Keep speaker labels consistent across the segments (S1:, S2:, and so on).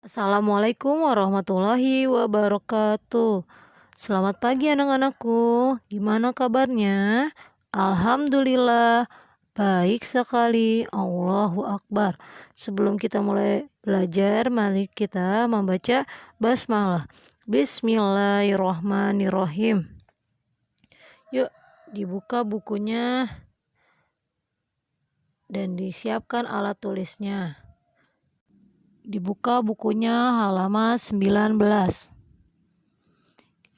S1: Assalamualaikum warahmatullahi wabarakatuh. Selamat pagi anak-anakku. Gimana kabarnya? Alhamdulillah baik sekali. Allahu Akbar. Sebelum kita mulai belajar, mari kita membaca basmalah. Bismillahirrohmanirrohim. Yuk, dibuka bukunya dan disiapkan alat tulisnya. Dibuka bukunya halaman 19.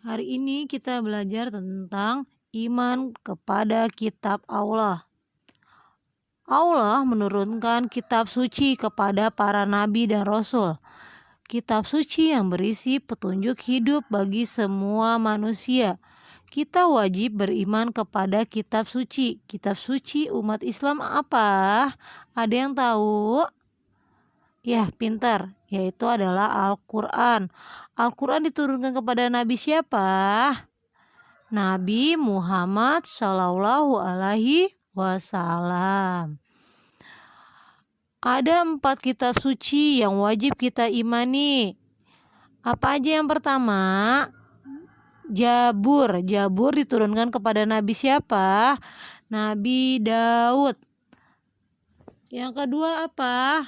S1: Hari ini kita belajar tentang iman kepada kitab Allah. Allah menurunkan kitab suci kepada para nabi dan rasul. Kitab suci yang berisi petunjuk hidup bagi semua manusia. Kita wajib beriman kepada kitab suci. Kitab suci umat Islam apa? Ada yang tahu? Ya, pintar. Yaitu adalah Al-Quran. Al-Quran diturunkan kepada Nabi siapa? Nabi Muhammad Shallallahu Alaihi Wasallam. Ada 4 kitab suci yang wajib kita imani. Apa aja yang pertama? Jabur. Jabur diturunkan kepada Nabi siapa? Nabi Daud. Yang kedua apa?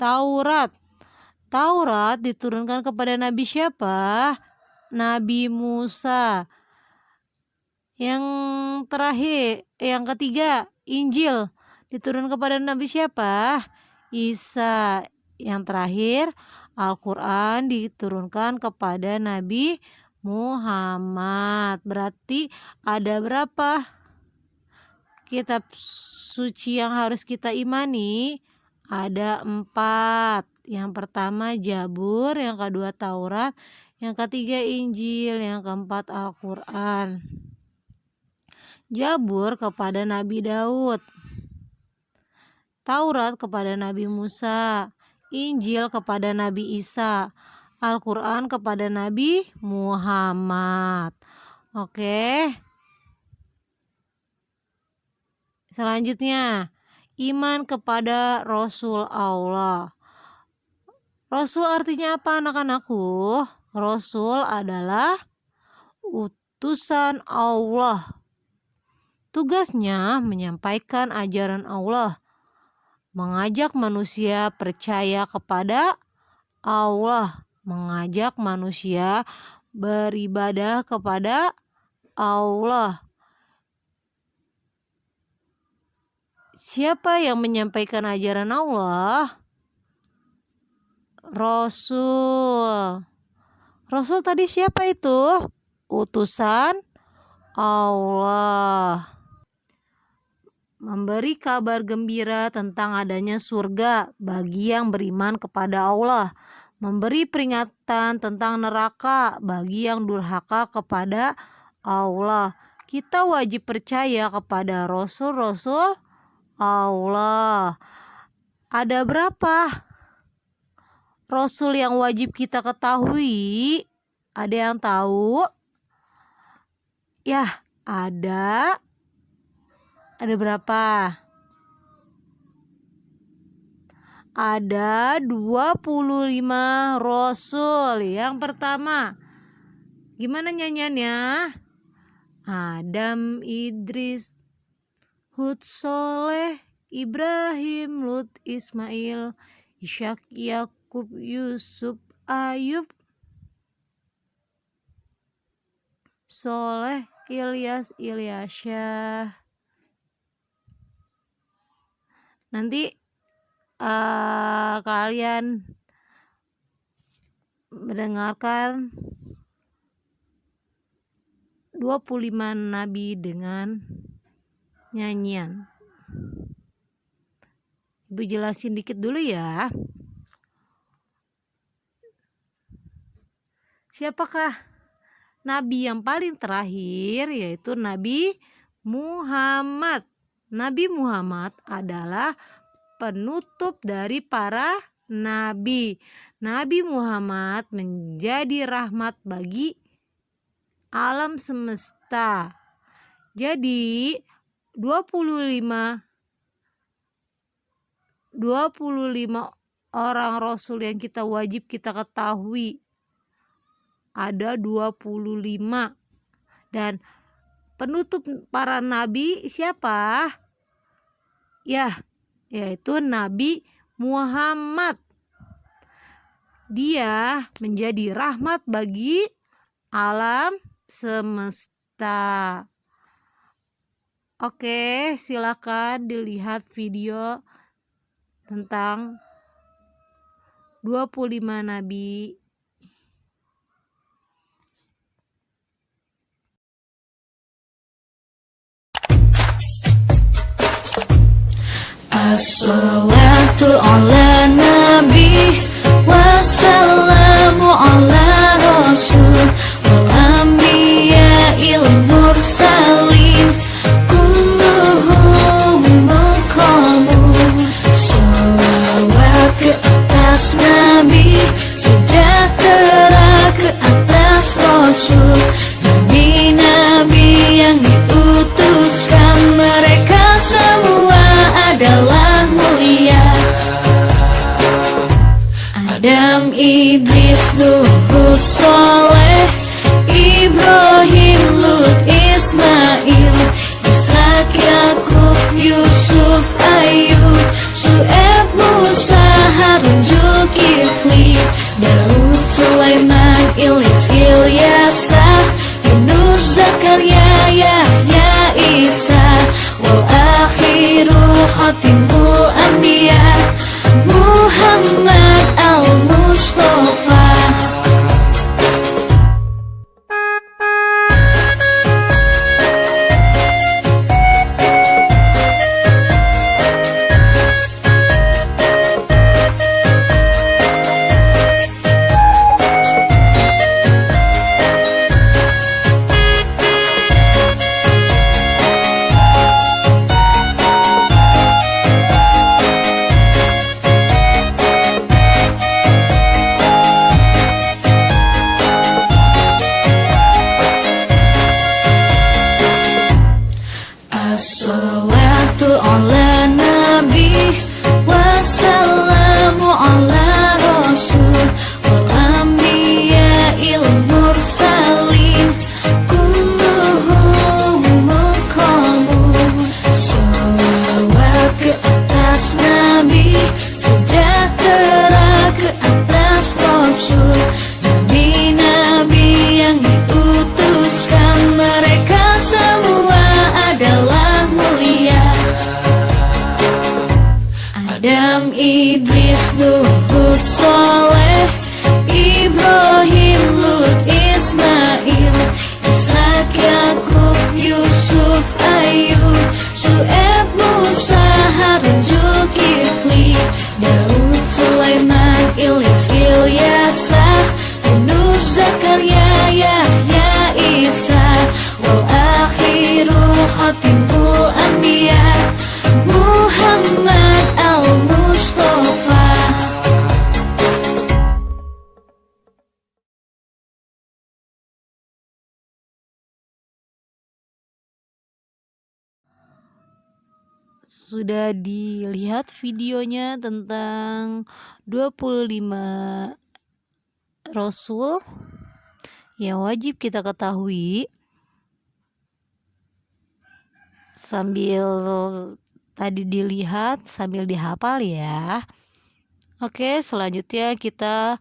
S1: Taurat. Taurat diturunkan kepada Nabi siapa? Nabi Musa. Yang terakhir, yang ketiga, Injil diturunkan kepada Nabi siapa? Isa. Yang terakhir, Al-Quran diturunkan kepada Nabi Muhammad. Berarti ada berapa kitab suci yang harus kita imani? Ada 4. Yang pertama Jabur, yang kedua Taurat, yang ketiga Injil, yang keempat Al-Quran. Jabur kepada Nabi Daud, Taurat kepada Nabi Musa, Injil kepada Nabi Isa, Al-Quran kepada Nabi Muhammad. Oke. Selanjutnya, iman kepada Rasul Allah. Rasul artinya apa anak-anakku? Rasul adalah utusan Allah. Tugasnya menyampaikan ajaran Allah, mengajak manusia percaya kepada Allah, mengajak manusia beribadah kepada Allah. Siapa yang menyampaikan ajaran Allah? Rasul. Rasul tadi siapa itu? Utusan Allah. Memberi kabar gembira tentang adanya surga bagi yang beriman kepada Allah. Memberi peringatan tentang neraka bagi yang durhaka kepada Allah. Kita wajib percaya kepada Rasul-Rasul Allah. Ada berapa Rasul yang wajib kita ketahui? Ada yang tahu? Ya, ada berapa? Ada 25 Rasul. Yang pertama, gimana nyanyiannya? Adam, Idris, Hud, Soleh, Ibrahim, Lut, Ismail, Ishak, Yakub, Yusuf, Ayub, Soleh, Ilyas, Ilyasyah. Nanti kalian mendengarkan 25 nabi dengan nyanyian. Ibu jelasin dikit dulu ya. Siapakah nabi yang paling terakhir? Yaitu Nabi Muhammad. Nabi Muhammad adalah penutup dari para nabi. Nabi Muhammad menjadi rahmat bagi alam semesta. Jadi 25 orang rasul yang kita wajib kita ketahui ada 25. Dan penutup para nabi siapa? Yaitu Nabi Muhammad. Dia menjadi rahmat bagi alam semesta. Oke, silakan dilihat video tentang 25 nabi.
S2: As-salatu ala nabi wassalamu ala rasul wal anbiya'il mursalin kulluhum mukramun. Salawat ke atas nabi, sejahtera ke atas rasul, nabi-nabi yang diutuskan, mereka semua adalah mulia. Adam, Idris, Nuh, Hud, Saleh, Ibrahim, Lut, Ismail, Ishak, Yakub, Yusuf, Ayub, Syuaib, Musa, Harun, Zulkifli, Daud, Sulaiman, Ilyas, Ilyasa, Yunus, Zakaria, Yahya, Isa, wal akhiru khatimul anbiya Muhammad al-Mustafa. As-salatu ala nabi wassalamu ala rasul wal anbiya'il mursalin kulluhum mukramun. Salawat ke atas nabi, sejahtera ke atas rasul, nabi-nabi yang diutuskan, mereka semua adalah mulia. Adam, Idris, Nuh, Hud, Saleh, Ibrahim, Lut, Ismail, Ishak, Yakub, Yusuf, Ayub, Syuaib, Musa, Harun, Zulkifli, Daud, Sulaiman, Ilyas, Ilyasa, Yunus, Zakaria, Yahya, Isa, wal akhiru khatimul anbiya Muhammad al-Mustafa.
S1: Sudah dilihat videonya tentang 25 rasul yang wajib kita ketahui. Sambil tadi dilihat, sambil dihafal ya. Oke, selanjutnya kita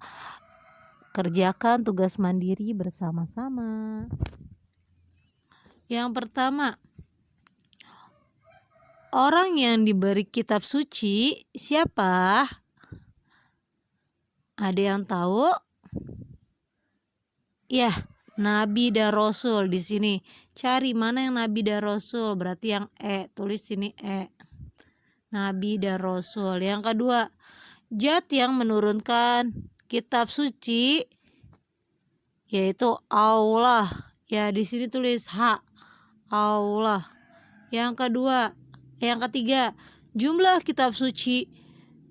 S1: kerjakan tugas mandiri bersama-sama. Yang pertama, orang yang diberi kitab suci siapa? Ada yang tahu? Ya, Nabi dan Rasul di sini. Cari mana yang Nabi dan Rasul, berarti yang tulis sini Nabi dan Rasul. Yang kedua, zat yang menurunkan kitab suci yaitu Allah. Ya, di sini tulis Allah. Yang ketiga, jumlah kitab suci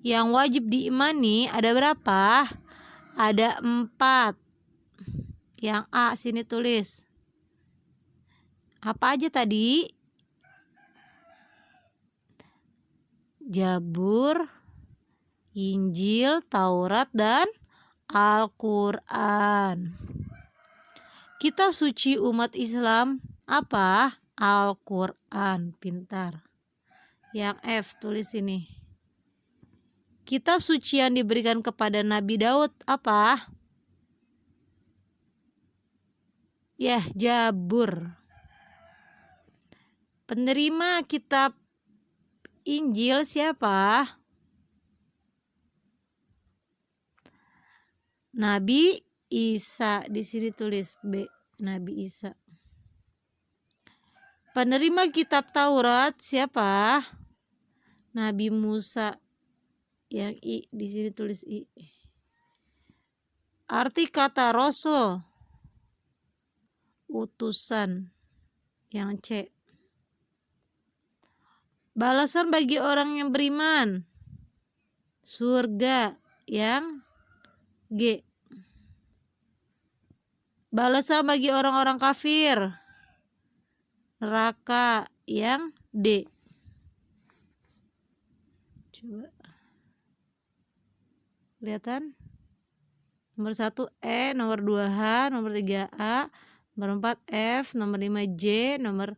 S1: yang wajib diimani ada berapa? Ada 4. Yang A sini tulis. Apa aja tadi? Zabur, Injil, Taurat, dan Al-Quran. Kitab suci umat Islam apa? Al-Quran. Pintar. Yang F tulis ini. Kitab suci yang diberikan kepada Nabi Daud apa? Ya, Zabur. Penerima kitab Injil siapa? Nabi Isa. Di sini tulis B, Nabi Isa. Penerima kitab Taurat siapa? Nabi Musa. Yang I, di sini tulis I. Arti kata rasul, utusan. Yang C. Balasan bagi orang yang beriman, surga. Yang G. Balasan bagi orang-orang kafir, neraka. Yang D. Coba kelihatan. Nomor 1 E, nomor 2 H, nomor 3 A, nomor 4 F, nomor 5 J, nomor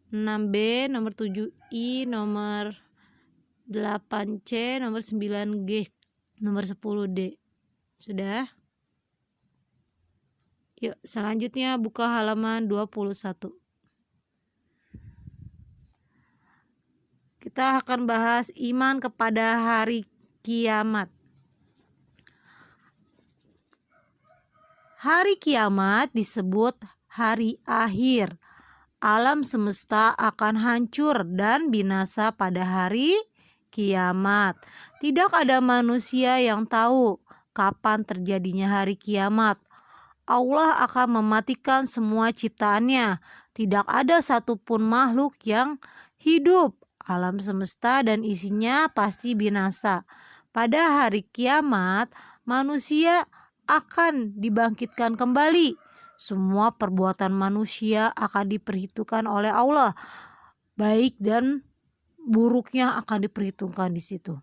S1: 6 B, nomor 7 I, nomor 8 C, nomor 9 G, nomor 10 D. Sudah? Yuk, selanjutnya buka halaman 21. Kita akan bahas iman kepada hari kiamat. Hari kiamat disebut hari akhir. Alam semesta akan hancur dan binasa pada hari kiamat. Tidak ada manusia yang tahu kapan terjadinya hari kiamat. Allah akan mematikan semua ciptaannya. Tidak ada satupun makhluk yang hidup. Alam semesta dan isinya pasti binasa. Pada hari kiamat, manusia akan dibangkitkan kembali. Semua perbuatan manusia akan diperhitungkan oleh Allah. Baik dan buruknya akan diperhitungkan di situ.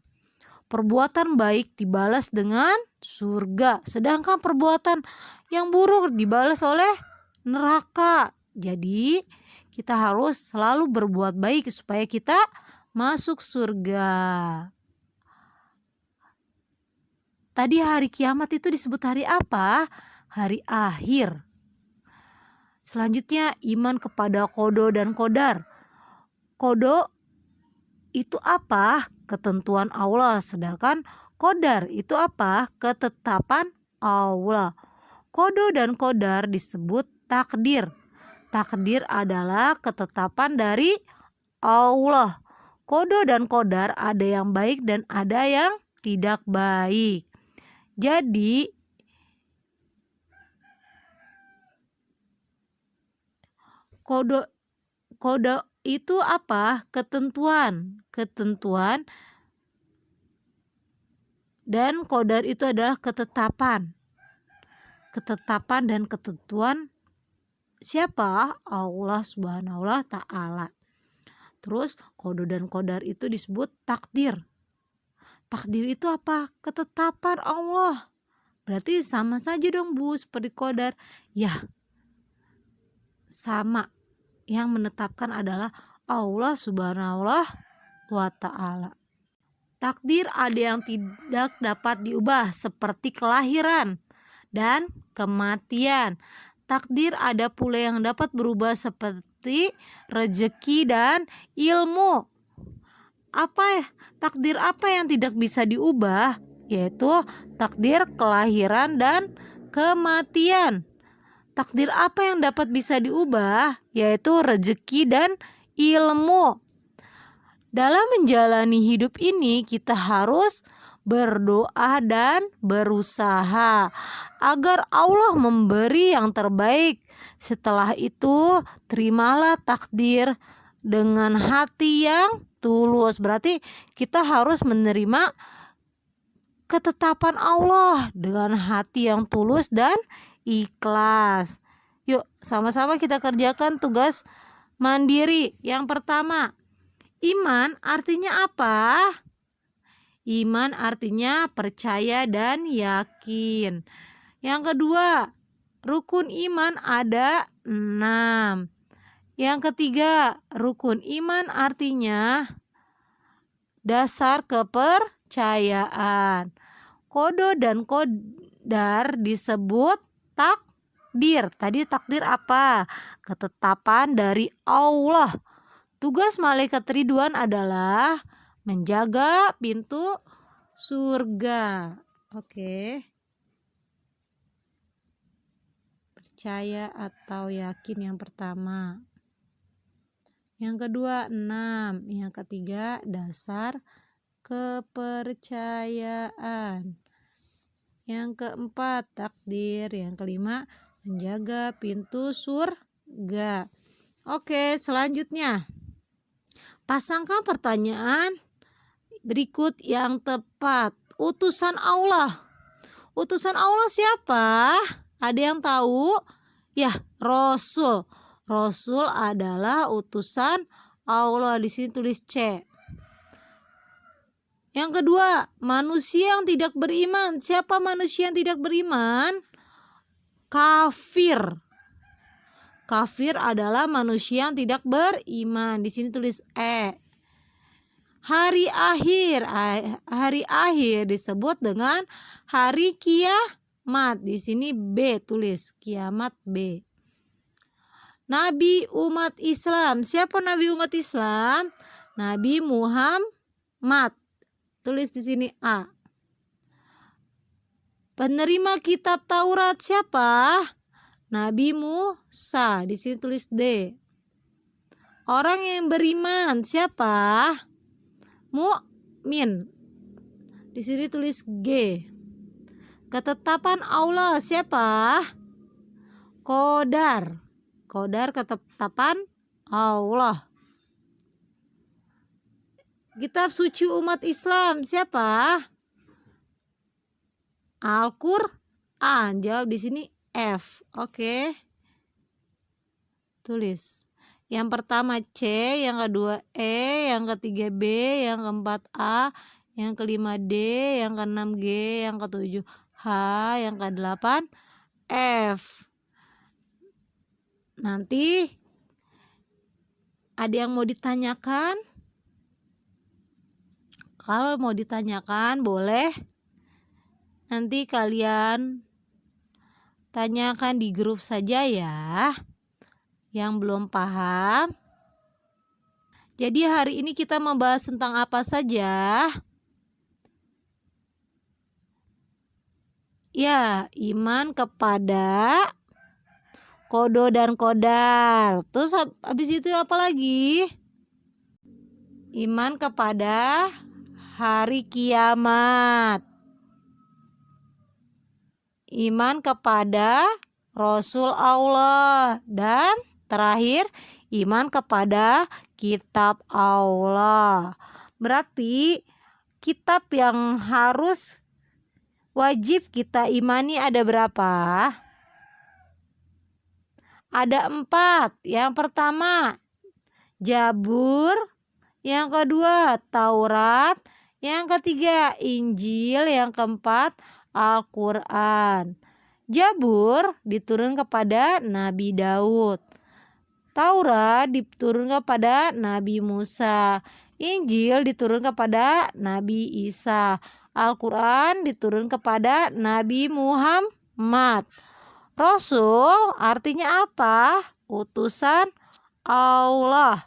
S1: Perbuatan baik dibalas dengan surga, sedangkan perbuatan yang buruk dibalas oleh neraka. Jadi kita harus selalu berbuat baik supaya kita masuk surga. Tadi hari kiamat itu disebut hari apa? Hari akhir. Selanjutnya iman kepada qada dan qadar. Qada itu apa? Ketentuan Allah. Sedangkan qadar itu apa? Ketetapan Allah. Qada dan qadar disebut takdir. Takdir adalah ketetapan dari Allah. Qada dan qadar ada yang baik dan ada yang tidak baik. Jadi qada itu apa? Ketentuan dan qadar itu adalah ketetapan dan ketentuan siapa? Allah Subhanahu wa Ta'ala. Terus qada dan qadar itu disebut takdir. Takdir itu apa? Ketetapan Allah. Berarti sama saja dong Bu seperti qadar. Ya, sama. Yang menetapkan adalah Allah Subhanahu wa Ta'ala. Takdir ada yang tidak dapat diubah seperti kelahiran dan kematian. Takdir ada pula yang dapat berubah seperti rezeki dan ilmu. Takdir apa yang tidak bisa diubah? Yaitu takdir kelahiran dan kematian. Takdir apa yang dapat bisa diubah? Yaitu rezeki dan ilmu. Dalam menjalani hidup ini kita harus berdoa dan berusaha agar Allah memberi yang terbaik. Setelah itu terimalah takdir dengan hati yang tulus. Berarti kita harus menerima ketetapan Allah dengan hati yang tulus dan ikhlas. Yuk sama-sama kita kerjakan tugas mandiri. Yang pertama, iman artinya apa? Iman artinya percaya dan yakin. Yang kedua, rukun iman ada 6. Yang ketiga, rukun iman artinya dasar kepercayaan. Kodo dan kodar disebut takdir. Tadi takdir apa? Ketetapan dari Allah. Tugas malaikat Ridwan adalah menjaga pintu surga. Oke. Percaya atau yakin yang pertama. Yang kedua 6. Yang ketiga dasar kepercayaan. Yang keempat takdir. Yang kelima menjaga pintu surga. Oke, selanjutnya pasangkan pertanyaan berikut yang tepat. Utusan Allah. Utusan Allah siapa? Ada yang tahu? Ya, Rasul. Rasul adalah utusan Allah. Di sini tulis C. Yang kedua, manusia yang tidak beriman. Siapa manusia yang tidak beriman? Kafir. Kafir adalah manusia yang tidak beriman. Di sini tulis E. Hari akhir disebut dengan hari kiamat. Di sini B tulis, kiamat B. Nabi umat Islam. Siapa nabi umat Islam? Nabi Muhammad. Tulis di sini A. Penerima kitab Taurat siapa? Nabi Musa. Di sini tulis D. Orang yang beriman siapa? Mukmin. Di sini tulis G. Ketetapan Allah siapa? Qadar. Qadar ketetapan Allah. Kitab suci umat Islam siapa? Al-Qur'an. Jawab di sini F. Oke. Tulis. Yang pertama C, yang kedua E, yang ketiga B, yang keempat A, yang kelima D, yang keenam G, yang ketujuh H, yang kedelapan F. Nanti ada yang mau ditanyakan? Kalau mau ditanyakan boleh nanti kalian tanyakan di grup saja ya, yang belum paham. Jadi hari ini kita membahas tentang apa saja? Ya, iman kepada kodo dan kodar. Terus habis itu apa lagi? Iman kepada hari kiamat. Iman kepada Rasul Allah. Dan terakhir, iman kepada kitab Allah. Berarti kitab yang harus wajib kita imani ada berapa? Ada 4. Yang pertama Zabur, yang kedua Taurat, yang ketiga Injil, yang keempat Al-Quran. Zabur diturunkan kepada Nabi Daud. Taurat diturunkan kepada Nabi Musa. Injil diturunkan kepada Nabi Isa. Al-Quran diturunkan kepada Nabi Muhammad. Rasul artinya apa? Utusan Allah.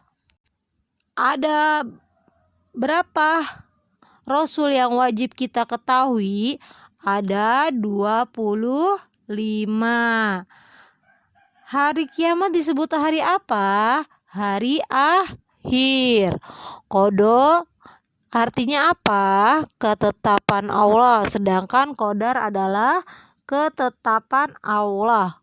S1: Ada berapa Rasul yang wajib kita ketahui? Ada 25. Hari kiamat disebut hari apa? Hari akhir. Qada artinya apa? Ketetapan Allah. Sedangkan qadar adalah ketetapan Allah.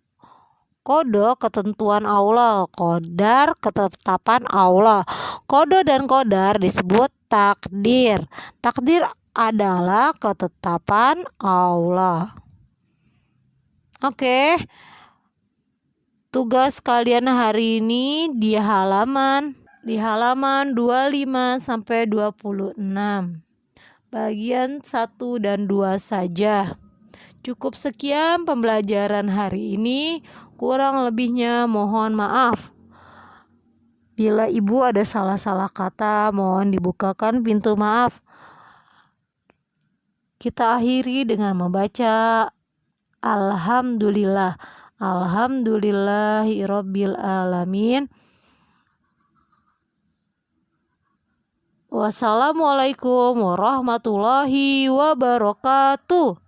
S1: Qada ketentuan Allah, qadar ketetapan Allah. Qada dan qadar disebut takdir. Takdir adalah ketetapan Allah. Oke. Tugas kalian hari ini di halaman 25 sampai 26. bagian 1 dan 2 saja. Cukup sekian pembelajaran hari ini, kurang lebihnya mohon maaf. Bila ibu ada salah-salah kata, mohon dibukakan pintu maaf. Kita akhiri dengan membaca Alhamdulillah. Alhamdulillahirabbil alamin. Wassalamualaikum warahmatullahi wabarakatuh.